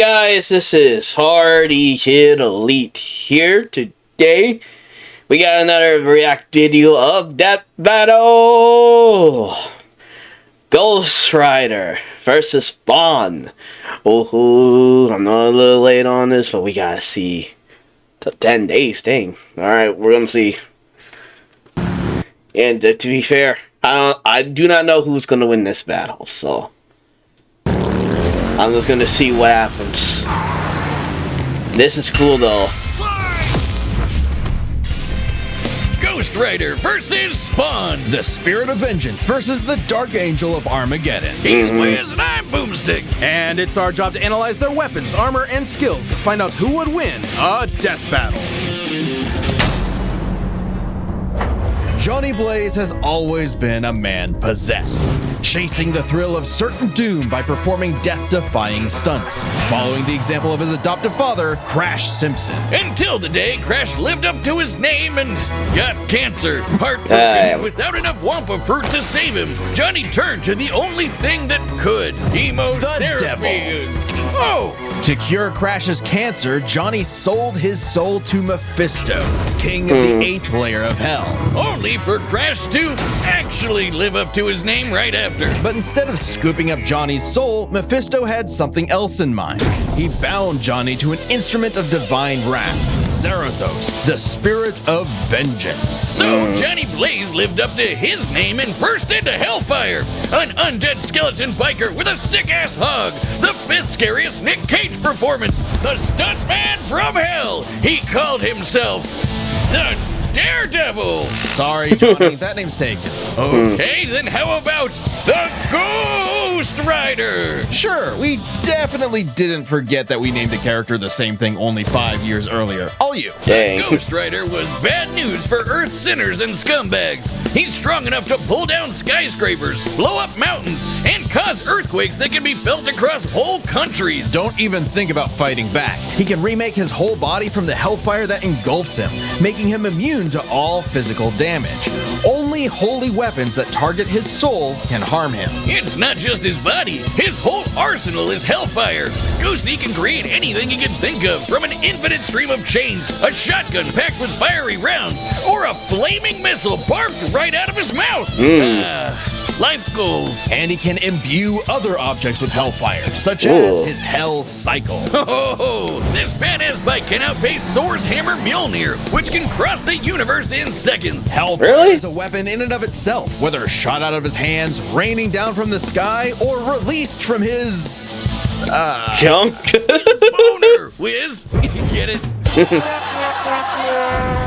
guys, this is Hardy Kid Elite here. Today, we got another react video of Death Battle! Ghostrider versus Spawn. Oh, I'm not a little late on this, but we gotta see. 10 days, dang. Alright, we're gonna see. And to be fair, I do not know who's gonna win this battle, so I'm just gonna see what happens. This is cool though. Ghostrider versus Spawn. The Spirit of Vengeance versus the Dark Angel of Armageddon. He's Wiz and I'm Boomstick. And it's our job to analyze their weapons, armor, and skills to find out who would win a death battle. Johnny Blaze has always been a man possessed, chasing the thrill of certain doom by performing death-defying stunts, following the example of his adoptive father, Crash Simpson. Until the day Crash lived up to his name and got cancer. Heartbroken, without enough Wampa fruit to save him, Johnny turned to the only thing that could. Chemotherapy. The devil. Oh! To cure Crash's cancer, Johnny sold his soul to Mephisto, king of the 8th layer of hell. Only for Crash to actually live up to his name right after. But instead of scooping up Johnny's soul, Mephisto had something else in mind. He bound Johnny to an instrument of divine wrath, Zarathos, the Spirit of Vengeance. So Johnny Blaze lived up to his name and burst into hellfire, an undead skeleton biker with a sick-ass hog, the 5th scariest Nick Cage performance, the stuntman from hell. He called himself the Daredevil. Sorry, Johnny, that name's taken. Okay, then how about the Ghostrider? Sure, we definitely didn't forget that we named the character the same thing only 5 years earlier. All you. Dang. Ghostrider was bad news for Earth's sinners and scumbags. He's strong enough to pull down skyscrapers, blow up mountains, and cause earthquakes that can be felt across whole countries. Don't even think about fighting back. He can remake his whole body from the hellfire that engulfs him, making him immune to all physical damage. Only holy weapons that target his soul can harm him. It's not just his body, his whole arsenal is hellfire. Ghosty can create anything he can think of, from an infinite stream of chains, a shotgun packed with fiery rounds, or a flaming missile barbed right out of his mouth. Life goals. And he can imbue other objects with hellfire, such as his Hell Cycle. Oh, this badass bike can outpace Thor's hammer Mjolnir, which can cross the universe in seconds. Hellfire is a weapon in and of itself, whether shot out of his hands, raining down from the sky, or released from his... junk. Boner, Wiz. Get it?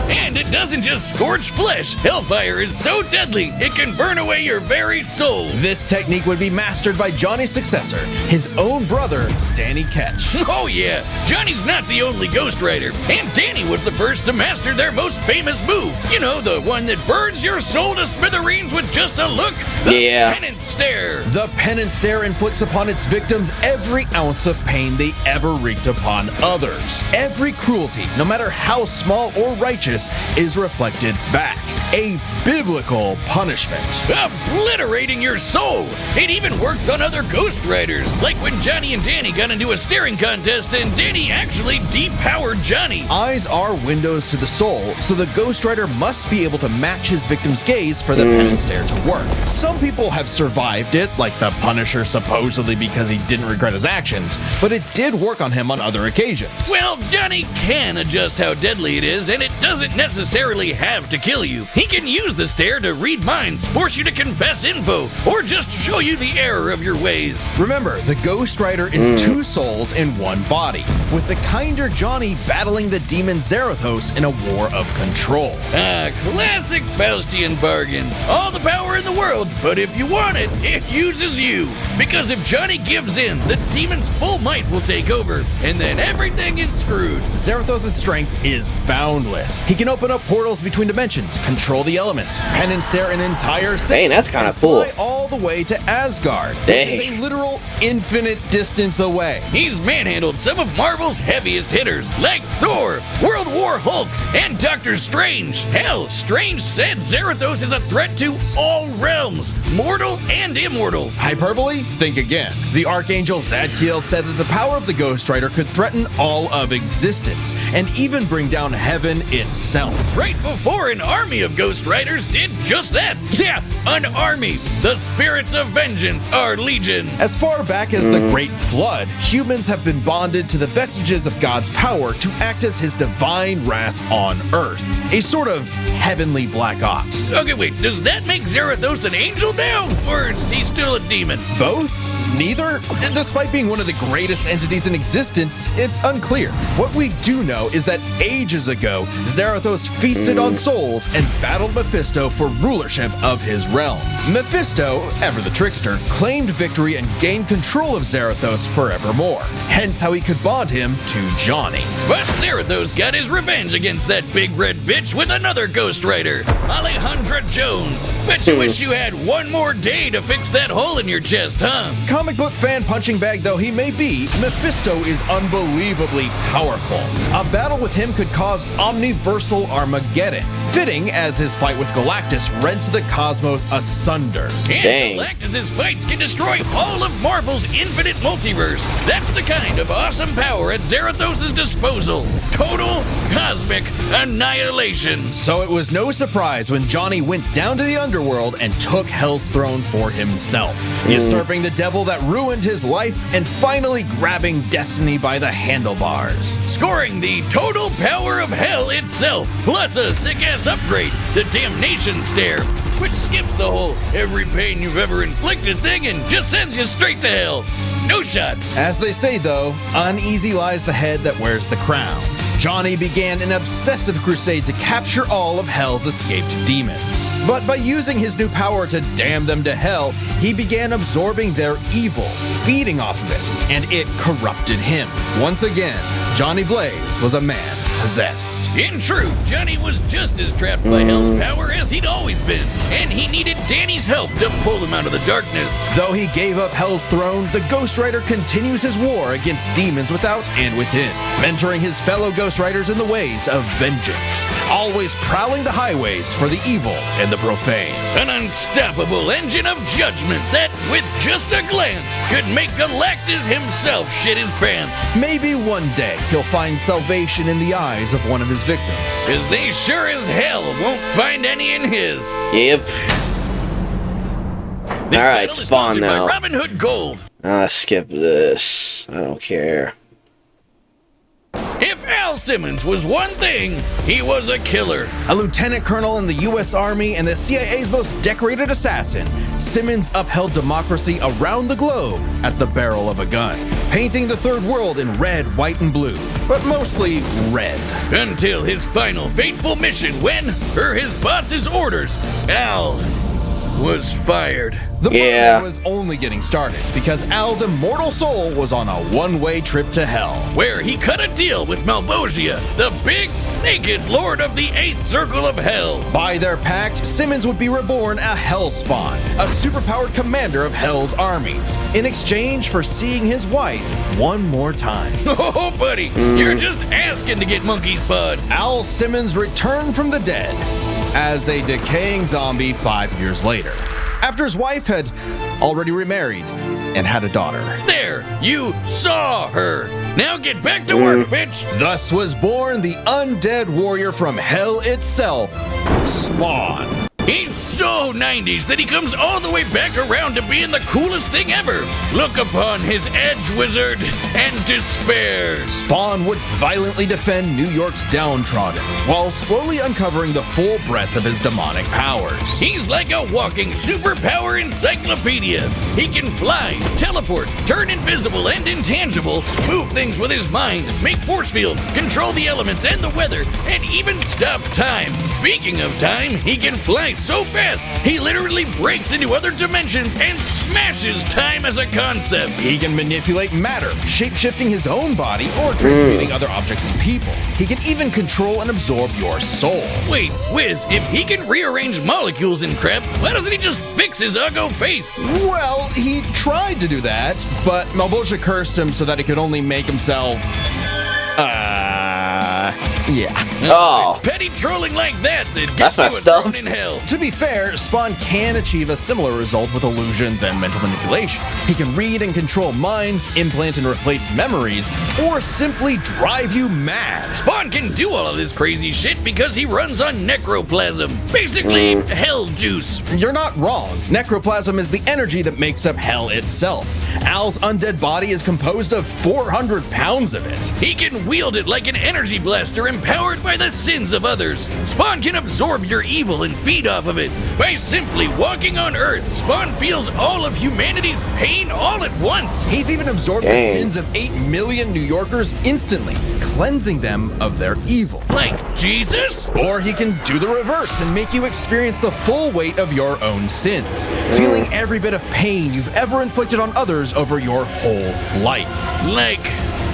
And it doesn't just scorch flesh. Hellfire is so deadly, it can burn away your very soul. This technique would be mastered by Johnny's successor, his own brother, Danny Ketch. Oh yeah, Johnny's not the only Ghostrider, and Danny was the first to master their most famous move. You know, the one that burns your soul to smithereens with just a look? The penance stare. The penance stare inflicts upon its victims every ounce of pain they ever wreaked upon others. Every cruelty, no matter how small or righteous, is reflected back. A biblical punishment. Obliterating your soul! It even works on other Ghostriders, like when Johnny and Danny got into a staring contest and Danny actually depowered Johnny. Eyes are windows to the soul, so the Ghostrider must be able to match his victim's gaze for the penance stare to work. Some people have survived it, like the Punisher supposedly because he didn't regret his actions, but it did work on him on other occasions. Well, Johnny can adjust how deadly it is, and it doesn't necessarily have to kill you. He can use the stare to read minds, force you to confess info, or just show you the error of your ways. Remember, the Ghostrider is 2 souls in one body, with the kinder Johnny battling the demon Zarathos in a war of control. A classic Faustian bargain. All the power in the world, but if you want it, it uses you. Because if Johnny gives in, the demon's full might will take over, and then everything is screwed. Zarathos' strength is boundless. He can open up portals between dimensions, control control the elements, penance stare an entire city, Dang, that's kinda and cool. fly all the way to Asgard, Dang. which is a literal infinite distance away. He's manhandled some of Marvel's heaviest hitters, like Thor, World War Hulk, and Doctor Strange. Hell, Strange said Zarathos is a threat to all realms, mortal and immortal. Hyperbole? Think again. The Archangel Zadkiel said that the power of the Ghostrider could threaten all of existence, and even bring down heaven itself. Right before an army of Ghost Riders did just that. Yeah, an army. The spirits of vengeance are legion. As far back as the Great Flood, humans have been bonded to the vestiges of God's power to act as his divine wrath on Earth, a sort of heavenly Black Ops. Okay, wait, does that make Zarathos an angel now? Or is he still a demon? Both? Neither? Despite being one of the greatest entities in existence, it's unclear. What we do know is that ages ago, Zarathos feasted on souls and battled Mephisto for rulership of his realm. Mephisto, ever the trickster, claimed victory and gained control of Zarathos forevermore, hence how he could bond him to Johnny. But Zarathos got his revenge against that big red bitch with another Ghost Rider, Alejandra Jones. Bet you wish you had one more day to fix that hole in your chest, huh? Comic book fan punching bag though he may be, Mephisto is unbelievably powerful. A battle with him could cause omniversal Armageddon, fitting as his fight with Galactus rents the cosmos asunder. And Dang. Galactus' fights can destroy all of Marvel's infinite multiverse. That's the kind of awesome power at Zarathos' disposal. Total cosmic annihilation. So it was no surprise when Johnny went down to the underworld and took Hell's throne for himself, usurping the devil that ruined his life and finally grabbing destiny by the handlebars. Scoring the total power of hell itself, plus a sick-ass upgrade, the Damnation Stare, which skips the whole every pain you've ever inflicted thing and just sends you straight to hell. No shot. As they say though, uneasy lies the head that wears the crown. Johnny began an obsessive crusade to capture all of Hell's escaped demons. But by using his new power to damn them to hell, he began absorbing their evil, feeding off of it, and it corrupted him. Once again, Johnny Blaze was a man possessed. In truth, Johnny was just as trapped by hell's power as he'd always been, and he needed Danny's help to pull him out of the darkness. Though he gave up Hell's throne, the Ghost Rider continues his war against demons without and within, mentoring his fellow Ghost Riders in the ways of vengeance, always prowling the highways for the evil and the profane. An unstoppable engine of judgment that, with just a glance, could make Galactus himself shit his pants. Maybe one day he'll find salvation in the eyes of one of his victims. Cause they sure as hell won't find any in his. Yep. This Alright, battle is spawn sponsored now. by Robin Hood Gold. Skip this. I don't care. If Al Simmons was one thing, he was a killer. A lieutenant colonel in the U.S. Army and the CIA's most decorated assassin, Simmons upheld democracy around the globe at the barrel of a gun, painting the third world in red, white, and blue, but mostly red. Until his final fateful mission when, per his boss's orders, Al was fired. The Yeah. program was only getting started because Al's immortal soul was on a one-way trip to hell. Where he cut a deal with Malvosia, the big, naked lord of the 8th Circle of Hell. By their pact, Simmons would be reborn a Hellspawn, a superpowered commander of Hell's armies, in exchange for seeing his wife one more time. Oh, buddy, you're just asking to get monkey's bud. Al Simmons returned from the dead as a decaying zombie 5 years later, after his wife had already remarried and had a daughter. There, you saw her. Now get back to work, bitch. Thus was born the undead warrior from hell itself, Spawn. He's so 90s that he comes all the way back around to being the coolest thing ever. Look upon his edge, wizard, and despair. Spawn would violently defend New York's downtrodden, while slowly uncovering the full breadth of his demonic powers. He's like a walking superpower encyclopedia. He can fly, teleport, turn invisible and intangible, move things with his mind, make force fields, control the elements and the weather, and even stop time. Speaking of time, he can fly so fast, he literally breaks into other dimensions and smashes time as a concept. He can manipulate matter, shape-shifting his own body or transmuting other objects and people. He can even control and absorb your soul. Wait, Wiz, if he can rearrange molecules and crap, why doesn't he just fix his uggo face? Well, he tried to do that, but Malbolgia cursed him so that he could only make himself... yeah. Oh. It's petty trolling like that That's gets you a messed up. throne in hell. To be fair, Spawn can achieve a similar result with illusions and mental manipulation. He can read and control minds, implant and replace memories, or simply drive you mad. Spawn can do all of this crazy shit because he runs on necroplasm. Basically, hell juice. You're not wrong. Necroplasm is the energy that makes up hell itself. Al's undead body is composed of 400 pounds of it. He can wield it like an energy blaster empowered by the sins of others. Spawn can absorb your evil and feed off of it. By simply walking on Earth, Spawn feels all of humanity's pain all at once. He's even absorbed the sins of 8 million New Yorkers instantly, cleansing them of their evil. Like Jesus? Or he can do the reverse and make you experience the full weight of your own sins, feeling every bit of pain you've ever inflicted on others over your whole life. Like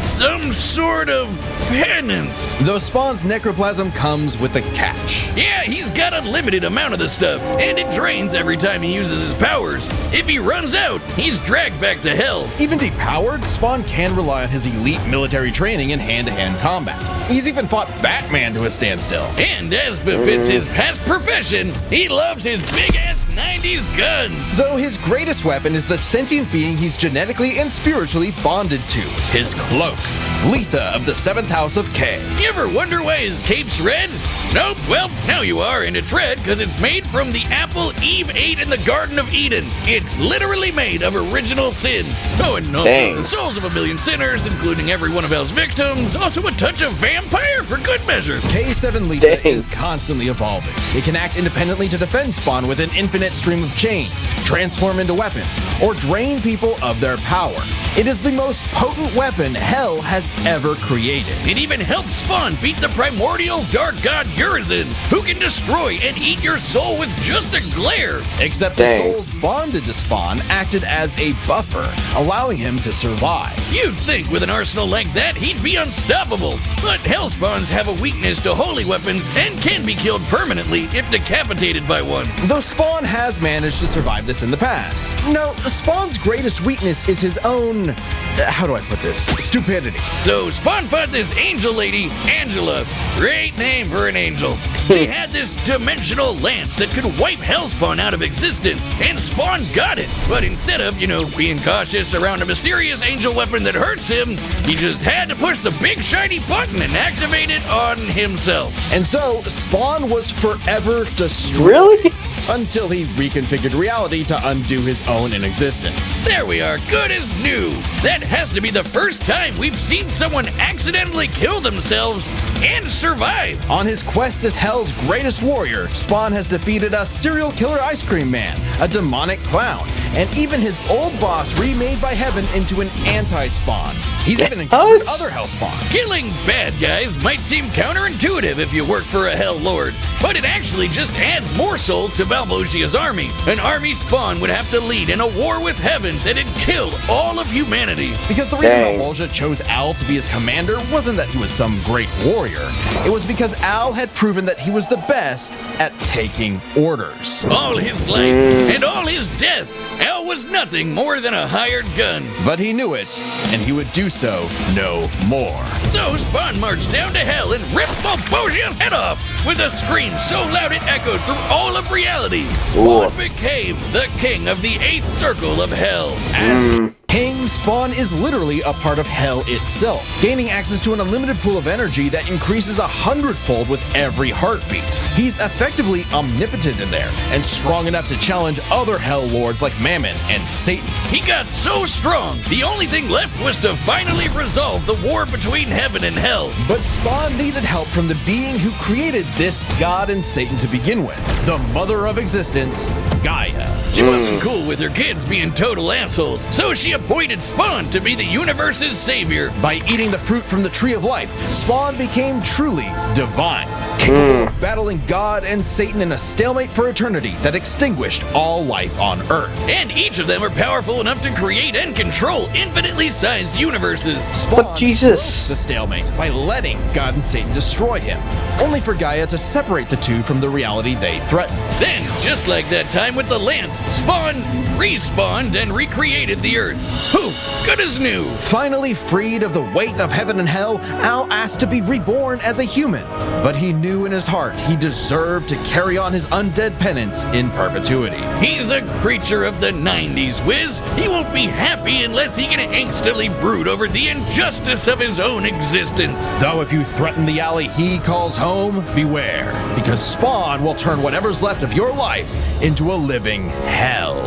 some sort of penance. Though Spawn's necroplasm comes with a catch. Yeah, he's got unlimited amount of the stuff, and it drains every time he uses his powers. If he runs out, he's dragged back to hell. Even depowered, Spawn can rely on his elite military training and hand-to-hand combat. He's even fought Batman to a standstill. And as befits his past profession, he loves his big-ass 90s guns. Though his greatest weapon is the sentient being he's genetically and spiritually bonded to, his cloak. Letha of the 7th House of K. You ever wonder why his cape's red? Nope, well, now you are, and it's red because it's made from the apple Eve ate in the Garden of Eden. It's literally made of original sin. Oh, and also the souls of a million sinners, including every one of hell's victims. Also a touch of vampire for good measure. K7 Letha is constantly evolving. It can act independently to defend Spawn with an infinite stream of chains, transform into weapons, or drain people of their power. It is the most potent weapon Hell has ever created. It even helped Spawn beat the primordial dark god Urizen, who can destroy and eat your soul with just a glare. Except the souls bonded to Spawn acted as a buffer, allowing him to survive. You'd think with an arsenal like that, he'd be unstoppable. But Hellspawns have a weakness to holy weapons and can be killed permanently if decapitated by one. Though Spawn has managed to survive this in the past. No, Spawn's greatest weakness is his own, how do I put this, stupidity. So Spawn fought this angel lady, Angela. Great name for an angel. She had this dimensional lance that could wipe Hellspawn out of existence, and Spawn got it. But instead of, being cautious around a mysterious angel weapon that hurts him, he just had to push the big shiny button and activate it on himself. And so, Spawn was forever destroyed. Really? Until he reconfigured reality to undo his own inexistence. There we are, good as new. That has to be the first time we've seen someone accidentally kill themselves and survive. On his quest as Hell's greatest warrior, Spawn has defeated a serial killer ice cream man, a demonic clown, and even his old boss remade by Heaven into an anti-Spawn. He's even encountered other Hellspawn. Killing bad guys might seem counterintuitive if you work for a Hell Lord, but it actually just adds more souls to Malbolgia's army. An army Spawn would have to lead in a war with Heaven that'd kill all of humanity. Because the reason Malbolgia chose Al to be his commander wasn't that he was some great warrior. It was because Al had proven that he was the best at taking orders. All his life and all his death, Al was nothing more than a hired gun. But he knew it, and he would do so no more. So Spawn marched down to Hell and ripped Malbolgia's head off with a scream so loud it echoed through all of reality. Spawn became the king of the 8th circle of Hell. As King, Spawn is literally a part of Hell itself, gaining access to an unlimited pool of energy that increases 100-fold with every heartbeat. He's effectively omnipotent in there, and strong enough to challenge other Hell Lords like Mammon and Satan. He got so strong, the only thing left was to finally resolve the war between Heaven and Hell. But Spawn needed help from the being who created this God and Satan to begin with, the mother of existence, Gaia. She wasn't cool with her kids being total assholes, so she appointed appointed Spawn to be the universe's savior. By eating the fruit from the tree of life, Spawn became truly divine, capable of battling God and Satan in a stalemate for eternity that extinguished all life on Earth. And each of them are powerful enough to create and control infinitely sized universes. Spawn Jesus. broke the stalemate by letting God and Satan destroy him, only for Gaia to separate the two from the reality they threatened. Then, just like that time with the Lance, Spawn respawned and recreated the Earth. Poof, good as new. Finally freed of the weight of heaven and hell, Al asked to be reborn as a human, but he knew in his heart he deserved to carry on his undead penance in perpetuity. He's a creature of the 90s, Wiz. He won't be happy unless he can angstily brood over the injustice of his own existence. Though if you threaten the alley he calls home, beware, because Spawn will turn whatever's left of your life into a living hell.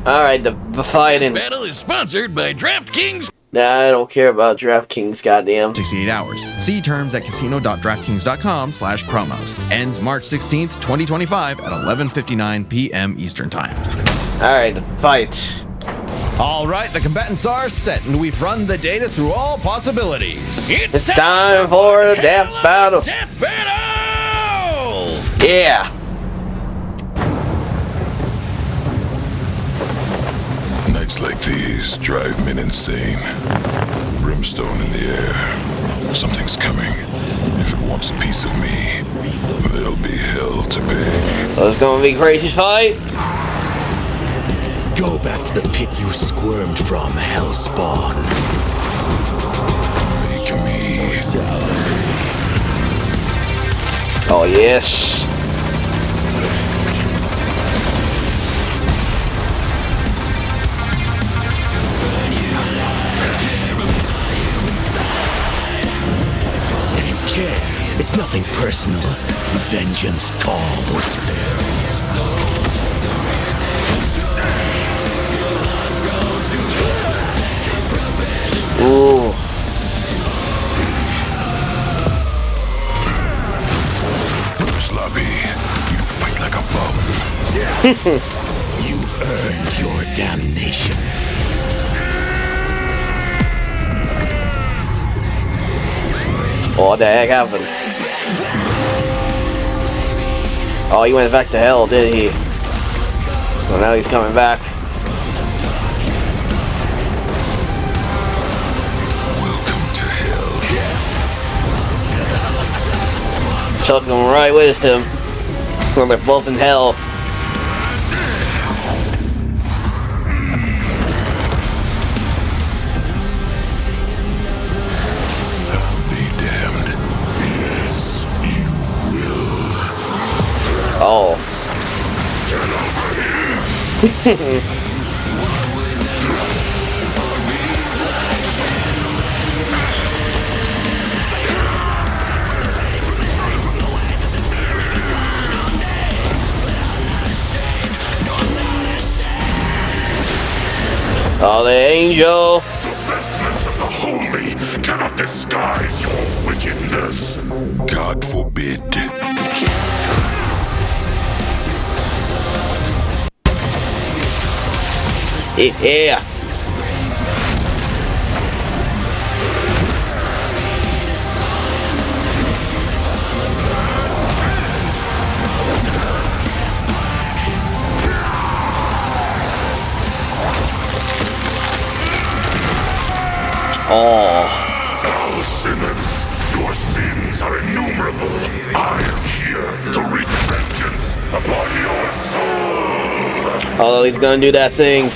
Alright, the fighting. Battle is sponsored by DraftKings. Nah, I don't care about DraftKings, goddamn. 68 hours. See terms at casino.draftkings.com/promos. Ends March 16th, 2025 at 11:59 p.m. Eastern Time. Alright, the fight. All right, the combatants are set, and we've run the data through all possibilities. It's time for a death battle. Death battle! Yeah. Nights like these drive men insane. Brimstone in the air. Something's coming. If it wants a piece of me, there'll be hell to pay. So it's gonna be a crazy fight. Go back to the pit you squirmed from, Hellspawn. Make me. Oh, yes. It's nothing personal. Vengeance calls. Ooh. Sloppy, you fight like a bum. You've earned your damnation. What the heck happened? Oh, he went back to hell, did he? So now he's coming back. Welcome to hell. Took him right with him. Well, they're both in hell. Oh. Oh, the angel. The vestments of the holy cannot disguise your wickedness. God forbid. Yeah. Oh. Al Simmons, your sins are innumerable. I am here to wreak vengeance upon your soul. Oh, he's gonna do that thing.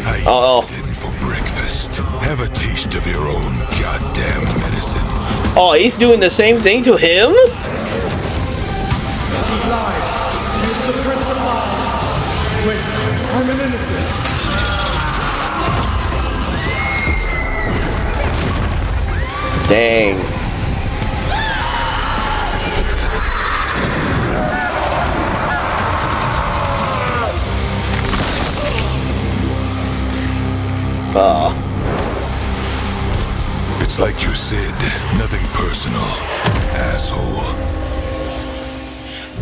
I sin for breakfast. Have a taste of your own goddamn medicine. Oh, he's doing the same thing to him? He lied. He is the Prince of Lies. Wait, I'm an innocent. Dang. Oh. It's like you said, nothing personal, asshole.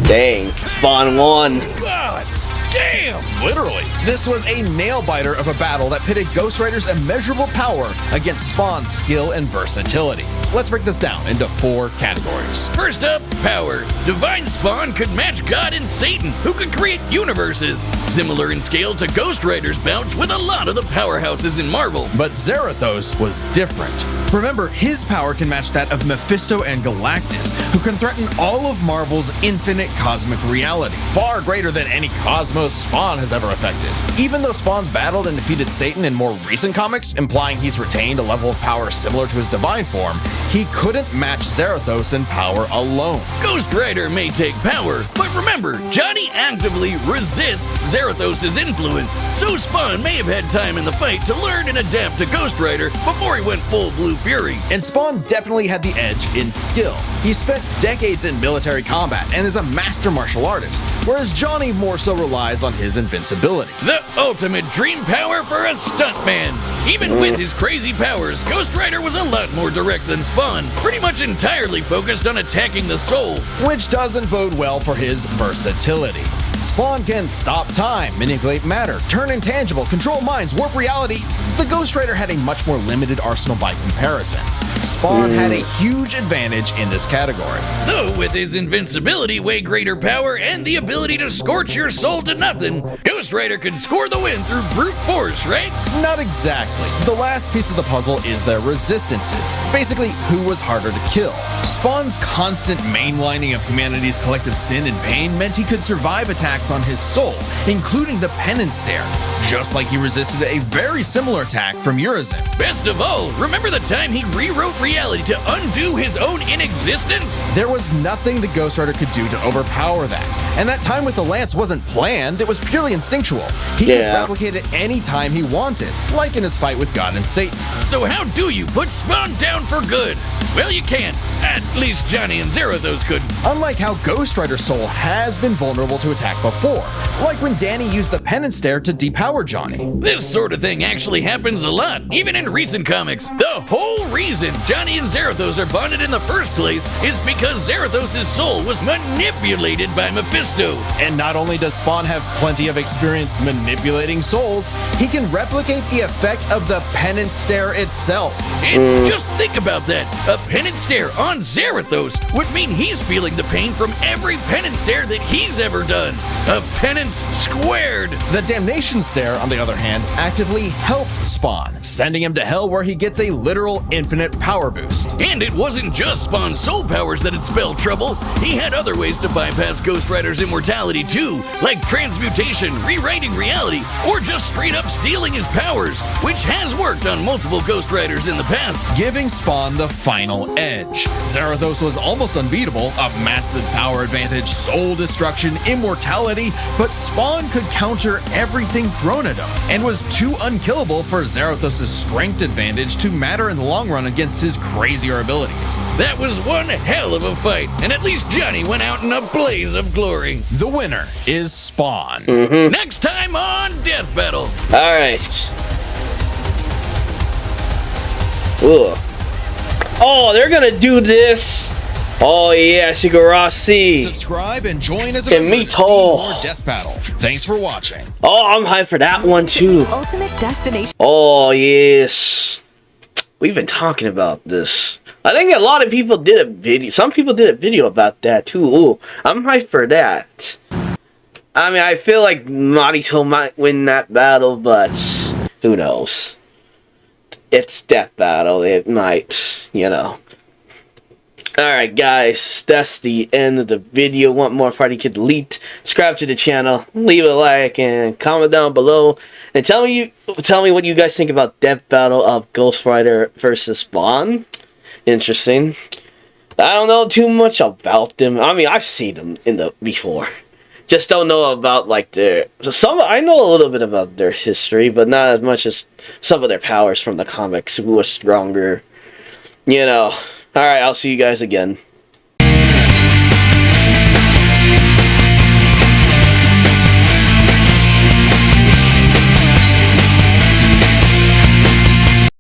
Dang. Spawn won. God, Damn! Literally. This was a nail-biter of a battle that pitted Ghost Rider's immeasurable power against Spawn's skill and versatility. Let's break this down into 4 categories. First up, power. Divine Spawn could match God and Satan, who could create universes. Similar in scale to Ghost Rider's bouts with a lot of the powerhouses in Marvel. But Zarathos was different. Remember, his power can match that of Mephisto and Galactus, who can threaten all of Marvel's infinite cosmic reality, far greater than any cosmos Spawn has ever affected. Even though Spawn's battled and defeated Satan in more recent comics, implying he's retained a level of power similar to his divine form, he couldn't match Zarathos in power alone. Ghost Rider may take power, but remember, Johnny actively resists Zarathos' influence, so Spawn may have had time in the fight to learn and adapt to Ghost Rider before he went full Blue Fury. And Spawn definitely had the edge in skill. He spent decades in military combat and is a master martial artist, whereas Johnny more so relies on his invincibility. The ultimate dream power for a stuntman. Even with his crazy powers, Ghost Rider was a lot more direct than Spawn, pretty much entirely focused on attacking the soul. Which doesn't bode well for his versatility. Spawn can stop time, manipulate matter, turn intangible, control minds, warp reality. The Ghost Rider had a much more limited arsenal by comparison. Spawn had a huge advantage in this category. Though with his invincibility, way greater power, and the ability to scorch your soul to nothing, Ghost Rider could score the win through brute force, right? Not exactly. The last piece of the puzzle is their resistances. Basically, who was harder to kill. Spawn's constant mainlining of humanity's collective sin and pain meant he could survive attacks on his soul, including the penance stare, just like he resisted a very similar attack from Urizen. Best of all, remember the time he rewrote reality to undo his own inexistence? There was nothing the Ghost Rider could do to overpower that, and that time with the lance wasn't planned, it was purely instinctual. He could replicate it any time he wanted, like in his fight with God and Satan. So how do you put Spawn down for good? Well, you can't. At least Johnny and Zarathos could. Unlike how Ghost Rider's soul has been vulnerable to attack before, like when Danny used the penance stare to depower Johnny. This sort of thing actually happens a lot, even in recent comics. The whole reason Johnny and Zarathos are bonded in the first place is because Zarathos' soul was manipulated by Mephisto. And not only does Spawn have plenty of experience manipulating souls, he can replicate the effect of the penance stare itself. And just think about that. A penance stare on Zarathos would mean he's feeling the pain from every penance stare that he's ever done. A penance squared. The damnation stare, on the other hand, actively helped Spawn, sending him to hell where he gets a literal infinite power boost. And it wasn't just Spawn's soul powers that had spelled trouble. He had other ways to bypass Ghost Rider's immortality too, like transmutation, rewriting reality, or just straight up stealing his powers, which has worked on multiple Ghost Riders in the past. Giving Spawn the final edge. Zarathos was almost unbeatable, a massive power advantage, soul destruction, immortality, but Spawn could counter everything thrown at him, and was too unkillable for Zarathos' strength advantage to matter in the long run against his crazier abilities. That was one hell of a fight, and at least Johnny went out in a blaze of glory. The winner is Spawn. Next time on Death Battle. Alright. Ooh. Oh, they're gonna do this. Oh yeah, Shigarasi. Subscribe and join as a And member me to see too. more Death Battle. Thanks for watching. Oh, I'm hyped for that one too. Ultimate destination. Oh yes. We've been talking about this. I think a lot of people did a video. Some people did a video about that too. Ooh, I'm hyped for that. I mean, I feel like Marito might win that battle, but who knows? It's Death Battle. It might, you know. Alright guys, that's the end of the video. Want more Friday Kid Elite? Subscribe to the channel, leave a like, and comment down below. And tell me what you guys think about Death Battle of Ghost Rider versus Spawn. Interesting. I don't know too much about them. I mean, I've seen them before. Just don't know about like I know a little bit about their history, but not as much as some of their powers from the comics who are stronger. You know. Alright, I'll see you guys again.